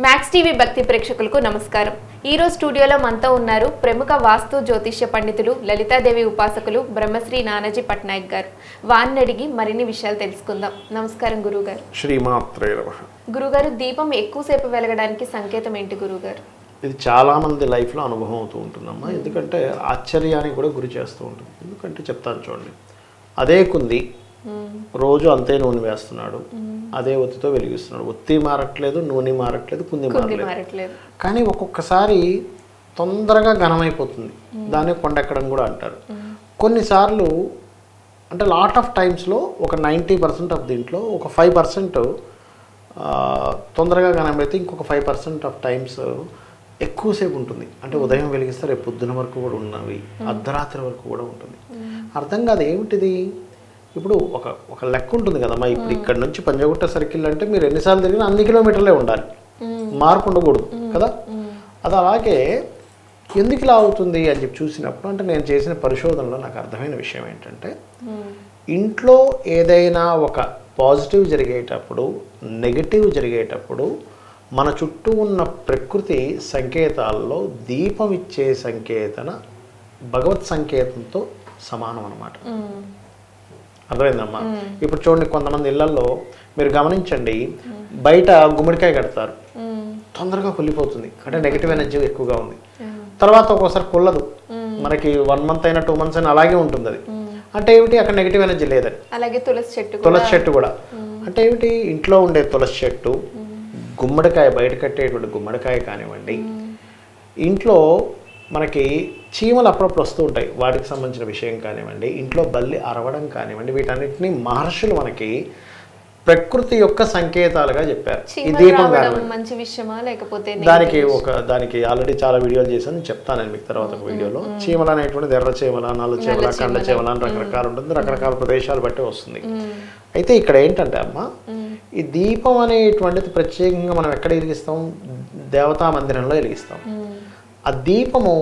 Max TV భక్తి ప్రేక్షకులకు నమస్కారం. ఈ రోజు స్టూడియోలో మనతో ఉన్నారు ప్రముఖ వాస్తు జ్యోతిష్య పండితులు, లలితాదేవి ఉపాసకులు బ్రహ్మశ్రీ నానాజీ పట్నాయక్ గారు. వారిని అడిగి మరిన్ని విషయాలు తెలుసుకుందాం. నమస్కారం గురుగారు. శ్రీమాత్రే నమః. గురుగారు, దీపం ఎక్కువసేపు వెలగడానికి సంకేతం ఏంటి గురుగారు? ఇది చాలా మంది లైఫ్లో అనుభవం అవుతూ ఉంటుందమ్మా. ఎందుకంటే ఆశ్చర్యానికి కూడా గురి చేస్తూ ఉంటుంది. ఎందుకంటే చెప్తాను చూడండి, అదే కుంది రోజు అంతే నూనె వేస్తున్నాడు, అదే ఒత్తితో వెలిగిస్తున్నాడు. ఒత్తి మారట్లేదు, నూనె మారట్లేదు, కుంది మారట్లేదు. కానీ ఒక్కొక్కసారి తొందరగా ఘనమైపోతుంది. దాన్ని కొండెక్కడం కూడా అంటారు. కొన్నిసార్లు అంటే లాట్ ఆఫ్ టైమ్స్లో ఒక 90% ఆఫ్ దీంట్లో ఒక 5% తొందరగా ఘనమైతే ఇంకొక 5% ఆఫ్ టైమ్స్ ఎక్కువసేపు ఉంటుంది. అంటే ఉదయం వెలిగిస్తే రేపు పొద్దున వరకు కూడా ఉన్నవి, అర్ధరాత్రి వరకు కూడా ఉంటుంది. అర్థం కాదు ఏమిటిది. ఇప్పుడు ఒక లెక్క ఉంటుంది కదమ్మా. ఇప్పుడు ఇక్కడ నుంచి పంజగుట్ట సర్కిల్ అంటే మీరు ఎన్నిసార్లు తిరిగినా అన్ని కిలోమీటర్లే ఉండాలి, మార్పు ఉండకూడదు కదా. అది అలాగే ఎందుకు ఇలా అవుతుంది అని చెప్పి చూసినప్పుడు, అంటే నేను చేసిన పరిశోధనలో నాకు అర్థమైన విషయం ఏంటంటే, ఇంట్లో ఏదైనా ఒక పాజిటివ్ జరిగేటప్పుడు, నెగటివ్ జరిగేటప్పుడు మన చుట్టూ ఉన్న ప్రకృతి సంకేతాల్లో దీపం ఇచ్చే సంకేతన భగవత్ సంకేతంతో సమానం అన్నమాట. అర్థమైందమ్మా. ఇప్పుడు చూడండి, కొంతమంది ఇళ్లలో మీరు గమనించండి, బయట గుమ్మడికాయ కడతారు, తొందరగా కుళ్ళిపోతుంది. అంటే నెగిటివ్ ఎనర్జీ ఎక్కువగా ఉంది. తర్వాత ఒక్కోసారి కుళ్ళదు, మనకి 1 month అయినా 2 months అయినా అలాగే ఉంటుంది. అది అంటే ఏమిటి, అక్కడ నెగిటివ్ ఎనర్జీ లేదని. అలాగే తులసి చెట్టు కూడా అంటే ఏమిటి, ఇంట్లో ఉండే తులసి చెట్టు, గుమ్మడికాయ, బయట కట్టేటువంటి గుమ్మడికాయ కానివ్వండి, ఇంట్లో మనకి చీమలు అప్పుడప్పుడు వస్తూ ఉంటాయి, వాటికి సంబంధించిన విషయం కానివ్వండి, ఇంట్లో బల్లి అరవడం కానివ్వండి, వీటన్నిటిని మహర్షులు మనకి ప్రకృతి యొక్క సంకేతాలుగా చెప్పారు. ఈ దీపం మంచి విషయమా లేకపోతే దానికి ఆల్రెడీ చాలా వీడియోలు చేశాను, చెప్తాను నేను మీకు తర్వాత ఒక వీడియోలో. చీమలు అనేటువంటిది ఎర్ర చీమల, నల్ల చీమల, కండ చీమల అని రకరకాలు ఉంటుంది, రకరకాల ప్రదేశాలు బట్టి వస్తుంది. అయితే ఇక్కడ ఏంటంటే అమ్మ, ఈ దీపం అనేటువంటిది ప్రత్యేకంగా మనం ఎక్కడ వెలిగిస్తాం, దేవతా మందిరంలో వెలిగిస్తాం. ఆ దీపము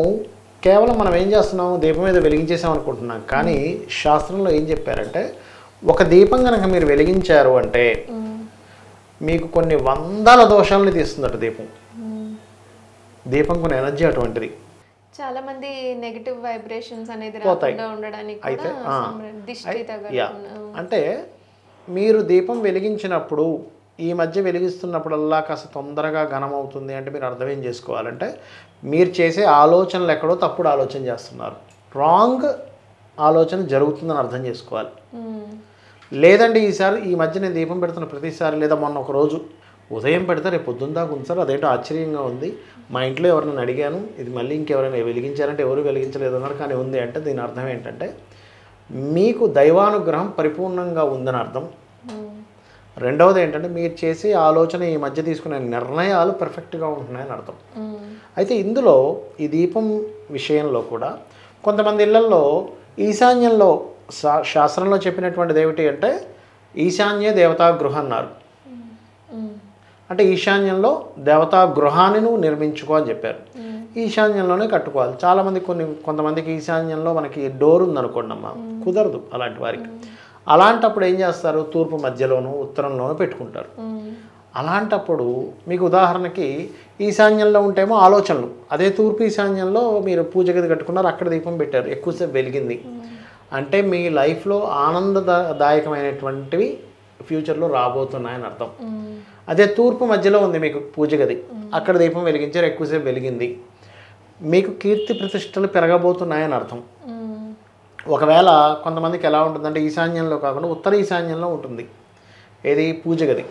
కేవలం మనం ఏం చేస్తున్నాం, దీపం మీద వెలిగించేసాం అనుకుంటున్నాం. కానీ శాస్త్రంలో ఏం చెప్పారంటే, ఒక దీపం కనుక మీరు వెలిగించారు అంటే మీకు కొన్ని వందల దోషాలని తీస్తుందట దీపం. దీపం కొన్ని ఎనర్జీ అటువంటిది. చాలా మంది నెగటివ్ వైబ్రేషన్స్ అనేది రాకుండా ఉండడానికి అయితే అంటే మీరు దీపం వెలిగించినప్పుడు, ఈ మధ్య వెలిగిస్తున్నప్పుడల్లా కాస్త తొందరగా ఘనమవుతుంది అంటే మీరు అర్థం ఏం చేసుకోవాలంటే, మీరు చేసే ఆలోచనలు ఎక్కడో తప్పుడు ఆలోచన చేస్తున్నారు, రాంగ్ ఆలోచన జరుగుతుందని అర్థం చేసుకోవాలి. లేదండి ఈ మధ్య నేను దీపం పెడుతున్న ప్రతిసారి, లేదా మొన్న ఒక రోజు ఉదయం పెడితే రేపు పొద్దున్న దాకా ఉంది సార్, అదేంటో ఆశ్చర్యంగా ఉంది, మా ఇంట్లో ఎవరైనా అడిగాను, ఇది మళ్ళీ ఇంకెవరైనా వెలిగించారంటే ఎవరు వెలిగించలేదు అన్నారు, కానీ ఉంది అంటే దీని అర్థం ఏంటంటే మీకు దైవానుగ్రహం పరిపూర్ణంగా ఉందని అర్థం. రెండవది ఏంటంటే మీరు చేసే ఆలోచన, ఈ మధ్య తీసుకునే నిర్ణయాలు పర్ఫెక్ట్గా ఉంటున్నాయని అర్థం. అయితే ఇందులో ఈ దీపం విషయంలో కూడా కొంతమంది ఇళ్లలో ఈశాన్యంలో శాస్త్రంలో చెప్పినటువంటిది ఏమిటి అంటే, ఈశాన్య దేవతా గృహం అన్నారు. అంటే ఈశాన్యంలో దేవతా గృహాన్ని నువ్వు నిర్మించుకో అని చెప్పారు. ఈశాన్యంలోనే కట్టుకోవాలి. చాలామంది కొంతమందికి ఈశాన్యంలో మనకి డోర్ ఉందనుకోండి అమ్మ, కుదరదు అలాంటి వారికి. అలాంటప్పుడు ఏం చేస్తారు, తూర్పు మధ్యలోనూ ఉత్తరంలోనూ పెట్టుకుంటారు. అలాంటప్పుడు మీకు ఉదాహరణకి ఈశాన్యంలో ఉంటేమో ఆలోచనలు, అదే తూర్పు ఈశాన్యంలో మీరు పూజ గది కట్టుకున్నారు, అక్కడ దీపం పెట్టారు, ఎక్కువసేపు వెలిగింది అంటే మీ లైఫ్లో ఆనందదాయకమైనటువంటివి ఫ్యూచర్లో రాబోతున్నాయని అర్థం. అదే తూర్పు మధ్యలో ఉంది మీకు పూజ గది, అక్కడ దీపం వెలిగించారు, ఎక్కువసేపు వెలిగింది, మీకు కీర్తి ప్రతిష్టలు పెరగబోతున్నాయని అర్థం. ఒకవేళ కొంతమందికి ఎలా ఉంటుందంటే, ఈశాన్యంలో కాకుండా ఉత్తర ఈశాన్యంలో ఉంటుంది ఏది పూజ గది,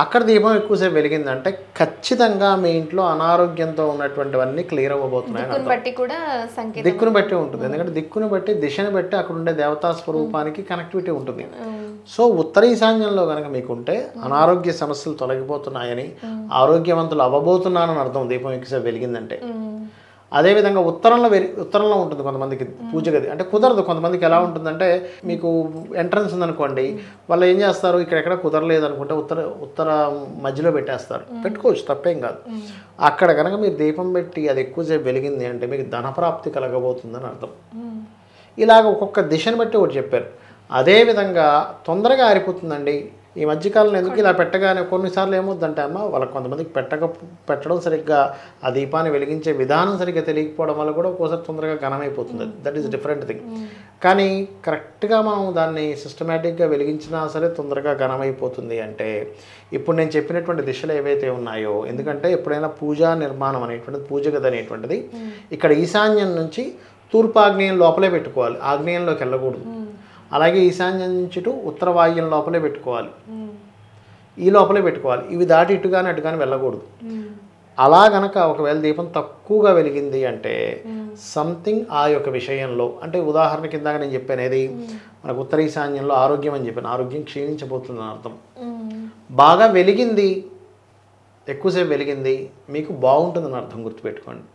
అక్కడ దీపం ఎక్కువసేపు వెలిగిందంటే ఖచ్చితంగా మీ ఇంట్లో అనారోగ్యంతో ఉన్నటువంటివన్నీ క్లియర్ అవ్వబోతున్నాయని అర్థం. దిక్కును బట్టి ఉంటుంది, ఎందుకంటే దిక్కును బట్టి, దిశను బట్టి అక్కడ ఉండే దేవతా స్వరూపానికి కనెక్టివిటీ ఉంటుంది. సో ఉత్తర ఈశాన్యంలో కనుక మీకుంటే అనారోగ్య సమస్యలు తొలగిపోతున్నాయని, ఆరోగ్యవంతులు అవ్వబోతున్నానని అర్థం దీపం ఎక్కువసేపు వెలిగిందంటే. అదేవిధంగా ఉత్తరంలో ఉంటుంది కొంతమందికి పూజ గది, అంటే కుదరదు. కొంతమందికి ఎలా ఉంటుందంటే, మీకు ఎంట్రన్స్ ఉందనుకోండి, వాళ్ళు ఏం చేస్తారు, ఇక్కడెక్కడ కుదరలేదు అనుకుంటే ఉత్తర మధ్యలో పెట్టేస్తారు. పెట్టుకోవచ్చు, తప్పేం కాదు. అక్కడ కనుక మీరు దీపం పెట్టి అది ఎక్కువసేపు వెలిగింది అంటే మీకు ధనప్రాప్తి కలగబోతుందని అర్థం. ఇలాగ ఒక్కొక్క దిశను బట్టి ఒకటి చెప్పారు. అదేవిధంగా తొందరగా ఆరిపోతుందండి, ఈ మధ్యకాలంలో ఎందుకు ఇలా పెట్టగానే కొన్నిసార్లు ఏమవుద్దంటే అమ్మ వాళ్ళకి కొంతమందికి పెట్టడం సరిగ్గా ఆ దీపాన్ని వెలిగించే విధానం సరిగ్గా తెలియకపోవడం వల్ల కూడా ఒక్కోసారి తొందరగా ఘనమైపోతుంది. That is different thing. కానీ కరెక్ట్గా మనం దాన్ని సిస్టమేటిక్గా వెలిగించినా సరే తొందరగా ఘనమైపోతుంది. అంటే ఇప్పుడు నేను చెప్పినటువంటి దిశలు ఏవైతే ఉన్నాయో, ఎందుకంటే ఎప్పుడైనా పూజా నిర్మాణం అనేటువంటిది, పూజ గది అనేటువంటిది ఇక్కడ ఈశాన్యం నుంచి తూర్పు ఆగ్నేయం లోపలే పెట్టుకోవాలి, ఆగ్నేయంలోకి వెళ్ళకూడదు. అలాగే ఈశాన్యం నుంచి ఉత్తర వాయువ్యం లోపలే పెట్టుకోవాలి, ఈ లోపలే పెట్టుకోవాలి. ఇవి దాటి ఇటు కానీ అటు కానీ వెళ్ళకూడదు. అలా గనక ఒకవేళ దీపం తక్కువగా వెలిగింది అంటే సంథింగ్ ఆ యొక్క విషయంలో, అంటే ఉదాహరణ కింద నేను చెప్పాను ఏది, మనకు ఉత్తర ఈశాన్యంలో ఆరోగ్యం అని చెప్పాను, ఆరోగ్యం క్షీణించబోతుంది అని అర్థం. బాగా వెలిగింది, ఎక్కువసేపు వెలిగింది, మీకు బాగుంటుందని అర్థం, గుర్తుపెట్టుకోండి.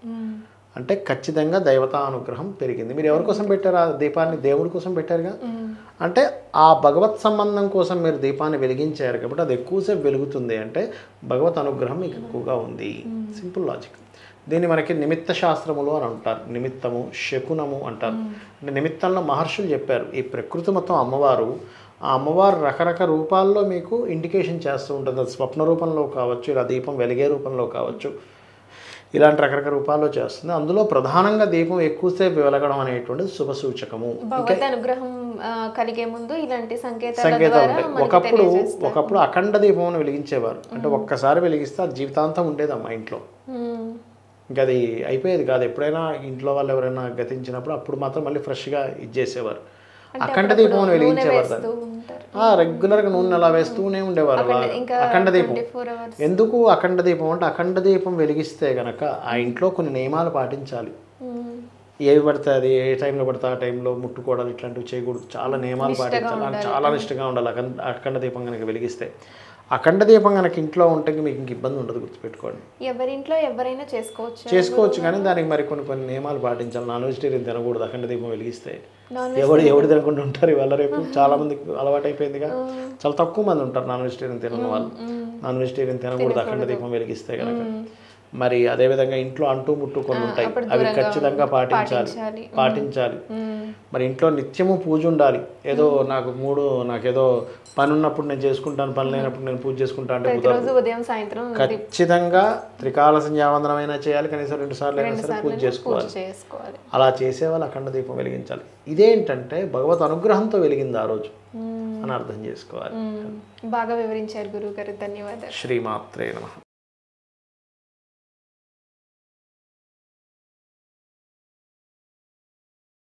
అంటే ఖచ్చితంగా దైవతా అనుగ్రహం పెరిగింది. మీరు ఎవరి కోసం పెట్టారు ఆ దీపాన్ని? దేవుడి కోసం పెట్టారుగా. అంటే ఆ భగవత్ సంబంధం కోసం మీరు దీపాన్ని వెలిగించారు కాబట్టి అది ఎక్కువసేపు వెలుగుతుంది అంటే భగవత్ అనుగ్రహం మీకు ఎక్కువగా ఉంది. Simple logic. దీన్ని మనకి నిమిత్త శాస్త్రములు అని అంటారు. నిమిత్తము, శకునము అంటారు. అంటే నిమిత్తంలో మహర్షులు చెప్పారు, ఈ ప్రకృతి మొత్తం అమ్మవారు, ఆ అమ్మవారు రకరకాల రూపాల్లో మీకు ఇండికేషన్ చేస్తూ ఉంటుంది. అది స్వప్న రూపంలో కావచ్చు, ఇలా దీపం వెలిగే రూపంలో కావచ్చు, ఇలాంటి రకరకాల రూపాల్లో చేస్తుంది. అందులో ప్రధానంగా దీపం ఎక్కువసేపు వెలగడం అనేటువంటిది శుభ సూచకము. భగవత్ అనుగ్రహం కలిగే ముందు ఇలాంటి సంకేతాలు ఉంటాయి. ఒకప్పుడు అఖండ దీపం వెలిగించేవారు. అంటే ఒక్కసారి వెలిగిస్తే అది జీవితాంతం ఉండేది అమ్మ ఇంట్లో, ఇంకా అది అయిపోయేది కాదు. ఎప్పుడైనా ఇంట్లో వాళ్ళు ఎవరైనా గతించినప్పుడు అప్పుడు మాత్రం మళ్ళీ ఫ్రెష్గా ఇచ్చేసేవారు. అఖండ దీపం వెలిగించేవారు. దాన్ని రెగ్యులర్గా నూనె అలా వేస్తూనే ఉండేవారు అఖండ దీపం. ఎందుకు అఖండ దీపం అంటే, అఖండ దీపం వెలిగిస్తే గనక ఆ ఇంట్లో కొన్ని నియమాలు పాటించాలి. ఏవి పడితే అది, ఏ టైంలో పడితే ఆ టైంలో ముట్టుకోవడాలు ఇట్లాంటివి చేయకూడదు. చాలా నియమాలు పాటించాలి, చాలా నిష్ఠగా ఉండాలి అఖండ దీపం కనుక వెలిగిస్తే. అఖండ దీపం కనుక ఇంట్లో ఉంటే మీకు ఇంక ఇబ్బంది ఉండదు, గుర్తుపెట్టుకోండి. ఎవరింట్లో ఎవరైనా చేసుకోవచ్చు కానీ దానికి మరి కొన్ని నియమాలు పాటించాలి. నాన్ వెజిటేరియన్ తినకూడదు అఖండ దీపం వెలిగిస్తే. ఎవడు తినకుండా ఉంటారు ఇవాళ రేపు, చాలా మందికి అలవాటు అయిపోయిందిగా. చాలా తక్కువ మంది ఉంటారు నాన్ వెజిటేరియన్ తినని వాళ్ళు. నాన్ వెజిటేరియన్ తినకూడదు అఖండ దీపం వెలిగిస్తే కనుక. మరి అదేవిధంగా ఇంట్లో అంటూ ముట్టు కొన్ని ఉంటాయి, అవి ఖచ్చితంగా పాటించాలి. మరి ఇంట్లో నిత్యము పూజ ఉండాలి. ఏదో నాకేదో పని ఉన్నప్పుడు నేను చేసుకుంటాను, పని లేనప్పుడు నేను పూజ చేసుకుంటాను అంటే ఖచ్చితంగా త్రికాల సంధ్యావందనమైనా చేయాలి, కనీసం 2 సార్లు అయినా సరే పూజ చేసుకోవాలి. అలా చేసేవాళ్ళు అఖండ దీపం వెలిగించాలి. ఇదేంటంటే భగవత్ అనుగ్రహంతో వెలిగింది ఆ రోజు అని అర్థం చేసుకోవాలి. బాగా వివరించారు గురువు గారు, ధన్యవాదాలు. శ్రీమాత్రే నమః.